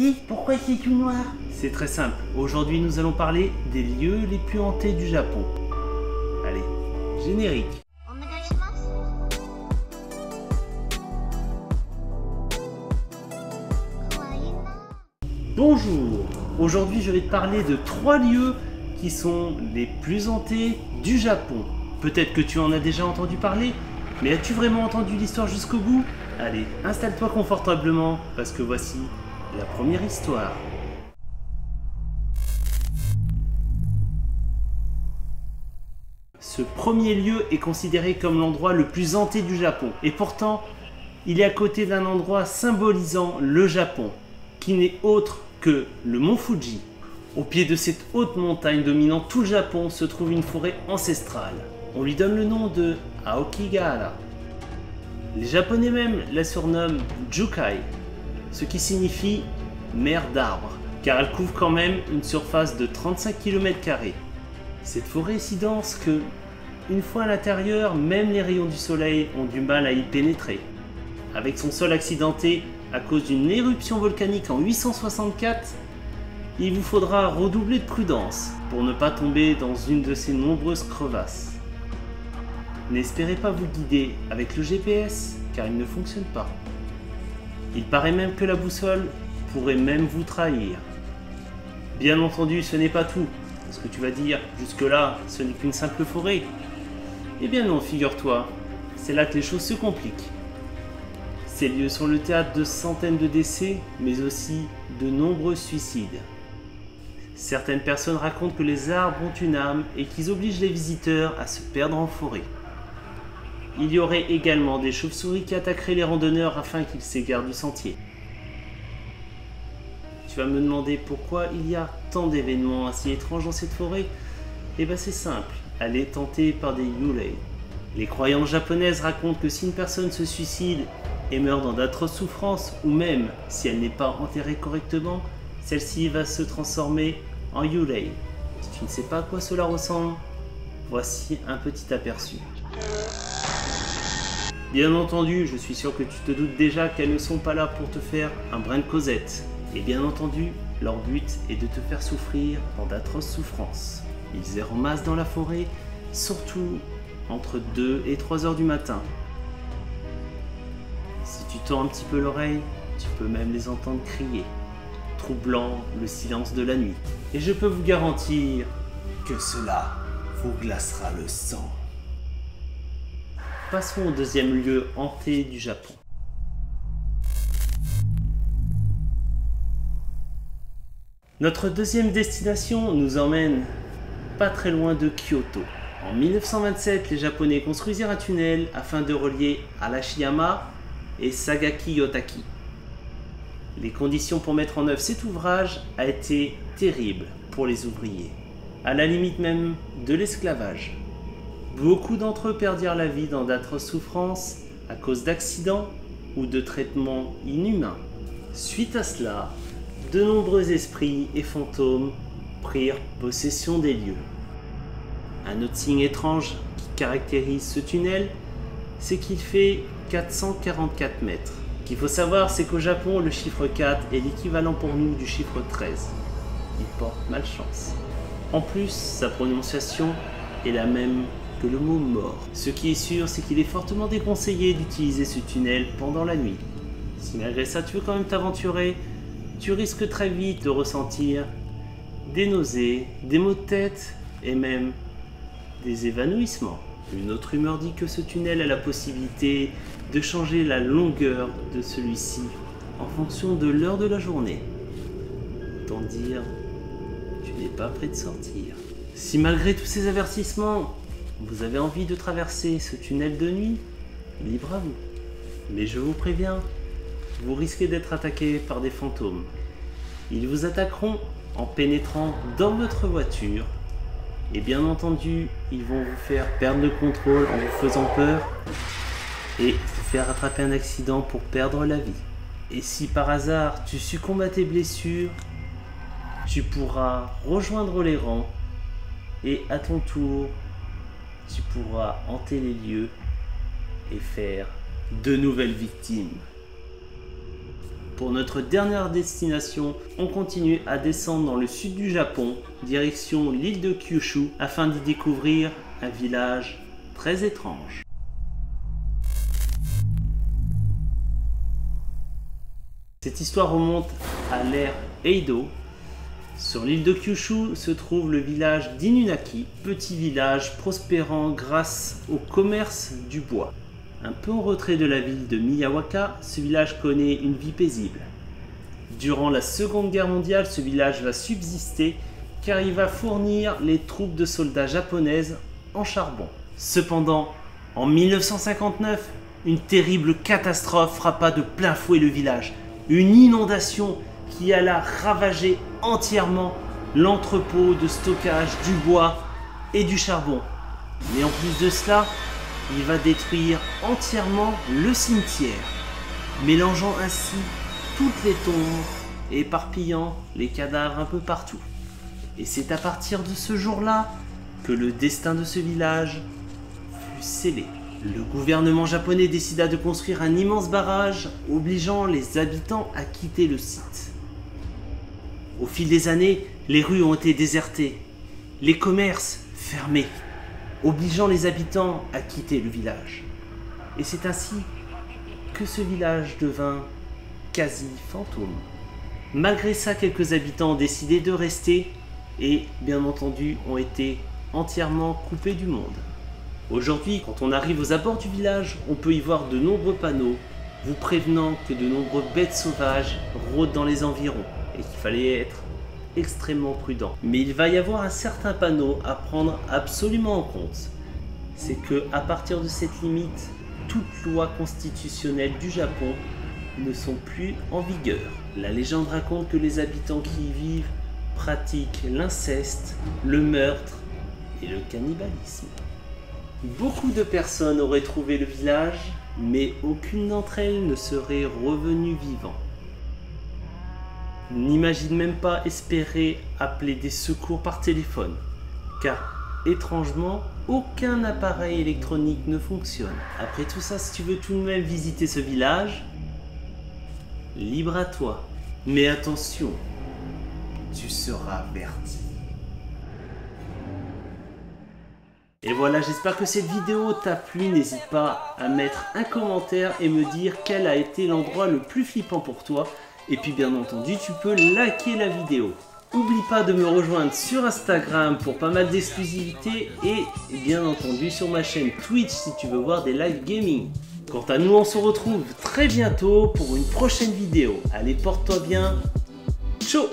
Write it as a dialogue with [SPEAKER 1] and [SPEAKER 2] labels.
[SPEAKER 1] Et pourquoi c'est tout noir?
[SPEAKER 2] C'est très simple. Aujourd'hui, nous allons parler des lieux les plus hantés du Japon. Allez, générique. Bonjour. Aujourd'hui, je vais te parler de 3 lieux qui sont les plus hantés du Japon. Peut-être que tu en as déjà entendu parler, mais as-tu vraiment entendu l'histoire jusqu'au bout? Allez, installe-toi confortablement, parce que voici la première histoire. Ce premier lieu est considéré comme l'endroit le plus hanté du Japon. Et pourtant, il est à côté d'un endroit symbolisant le Japon, qui n'est autre que le mont Fuji. Au pied de cette haute montagne dominant tout le Japon se trouve une forêt ancestrale. On lui donne le nom de Aokigahara. Les Japonais même la surnomment Jukai, ce qui signifie mer d'arbres, car elle couvre quand même une surface de 35 km². Cette forêt est si dense que, une fois à l'intérieur, même les rayons du soleil ont du mal à y pénétrer. Avec son sol accidenté à cause d'une éruption volcanique en 864, il vous faudra redoubler de prudence pour ne pas tomber dans une de ces nombreuses crevasses. N'espérez pas vous guider avec le GPS, car il ne fonctionne pas. Il paraît même que la boussole pourrait même vous trahir. Bien entendu, ce n'est pas tout. Ce que tu vas dire, jusque-là, ce n'est qu'une simple forêt. Eh bien non, figure-toi, c'est là que les choses se compliquent. Ces lieux sont le théâtre de centaines de décès, mais aussi de nombreux suicides. Certaines personnes racontent que les arbres ont une âme et qu'ils obligent les visiteurs à se perdre en forêt. Il y aurait également des chauves-souris qui attaqueraient les randonneurs afin qu'ils s'égarent du sentier. Tu vas me demander pourquoi il y a tant d'événements assez étranges dans cette forêt? Eh bien c'est simple, elle est hantée par des yurei. Les croyances japonaises racontent que si une personne se suicide et meurt dans d'atroces souffrances, ou même si elle n'est pas enterrée correctement, celle-ci va se transformer en yurei. Si tu ne sais pas à quoi cela ressemble, voici un petit aperçu. Bien entendu, je suis sûr que tu te doutes déjà qu'elles ne sont pas là pour te faire un brin de causette. Et bien entendu, leur but est de te faire souffrir dans d'atroces souffrances. Ils errent en masse dans la forêt, surtout entre 2 et 3 heures du matin. Si tu tends un petit peu l'oreille, tu peux même les entendre crier, troublant le silence de la nuit. Et je peux vous garantir que cela vous glacera le sang. Passons au deuxième lieu hanté du Japon. Notre deuxième destination nous emmène pas très loin de Kyoto. En 1927, les Japonais construisirent un tunnel afin de relier Arashiyama et Sagaki-Yotaki. Les conditions pour mettre en œuvre cet ouvrage a été terribles pour les ouvriers, à la limite même de l'esclavage. Beaucoup d'entre eux perdirent la vie dans d'atroces souffrances à cause d'accidents ou de traitements inhumains. Suite à cela, de nombreux esprits et fantômes prirent possession des lieux. Un autre signe étrange qui caractérise ce tunnel, c'est qu'il fait 444 mètres. Ce qu'il faut savoir, c'est qu'au Japon, le chiffre 4 est l'équivalent pour nous du chiffre 13. Il porte malchance. En plus, sa prononciation est la même que le mot mort. Ce qui est sûr, c'est qu'il est fortement déconseillé d'utiliser ce tunnel pendant la nuit. Si malgré ça tu veux quand même t'aventurer, tu risques très vite de ressentir des nausées, des maux de tête et même des évanouissements. Une autre rumeur dit que ce tunnel a la possibilité de changer la longueur de celui-ci en fonction de l'heure de la journée. Autant dire, tu n'es pas prêt de sortir. Si malgré tous ces avertissements, vous avez envie de traverser ce tunnel de nuit, libre à vous. Mais je vous préviens, vous risquez d'être attaqué par des fantômes. Ils vous attaqueront en pénétrant dans votre voiture. Et bien entendu, ils vont vous faire perdre le contrôle en vous faisant peur et vous faire attraper un accident pour perdre la vie. Et si par hasard tu succombes à tes blessures, tu pourras rejoindre les rangs et à ton tour, tu pourras hanter les lieux et faire de nouvelles victimes. Pour notre dernière destination, on continue à descendre dans le sud du Japon, direction l'île de Kyushu, afin d'y découvrir un village très étrange. Cette histoire remonte à l'ère Edo. Sur l'île de Kyushu se trouve le village d'Inunaki, petit village prospérant grâce au commerce du bois. Un peu en retrait de la ville de Miyawaka, ce village connaît une vie paisible. Durant la Seconde Guerre mondiale, ce village va subsister car il va fournir les troupes de soldats japonaises en charbon. Cependant, en 1959, une terrible catastrophe frappa de plein fouet le village. Une inondation qui alla ravager entièrement l'entrepôt de stockage du bois et du charbon. Mais en plus de cela, il va détruire entièrement le cimetière, mélangeant ainsi toutes les tombes et éparpillant les cadavres un peu partout. Et c'est à partir de ce jour-là que le destin de ce village fut scellé. Le gouvernement japonais décida de construire un immense barrage, obligeant les habitants à quitter le site. Au fil des années, les rues ont été désertées, les commerces fermés, obligeant les habitants à quitter le village. Et c'est ainsi que ce village devint quasi fantôme. Malgré ça, quelques habitants ont décidé de rester et, bien entendu, ont été entièrement coupés du monde. Aujourd'hui, quand on arrive aux abords du village, on peut y voir de nombreux panneaux vous prévenant que de nombreuses bêtes sauvages rôdent dans les environs et qu'il fallait être extrêmement prudent. Mais il va y avoir un certain panneau à prendre absolument en compte. C'est que à partir de cette limite, toutes lois constitutionnelles du Japon ne sont plus en vigueur. La légende raconte que les habitants qui y vivent pratiquent l'inceste, le meurtre et le cannibalisme. Beaucoup de personnes auraient trouvé le village, mais aucune d'entre elles ne serait revenue vivant. N'imagine même pas espérer appeler des secours par téléphone, car étrangement, aucun appareil électronique ne fonctionne. Après tout ça, si tu veux tout de même visiter ce village, libre à toi. Mais attention, tu seras averti. Et voilà, j'espère que cette vidéo t'a plu. N'hésite pas à mettre un commentaire et me dire quel a été l'endroit le plus flippant pour toi. Et puis bien entendu, tu peux liker la vidéo. N'oublie pas de me rejoindre sur Instagram pour pas mal d'exclusivités et bien entendu sur ma chaîne Twitch si tu veux voir des live gaming. Quant à nous, on se retrouve très bientôt pour une prochaine vidéo. Allez, porte-toi bien. Ciao!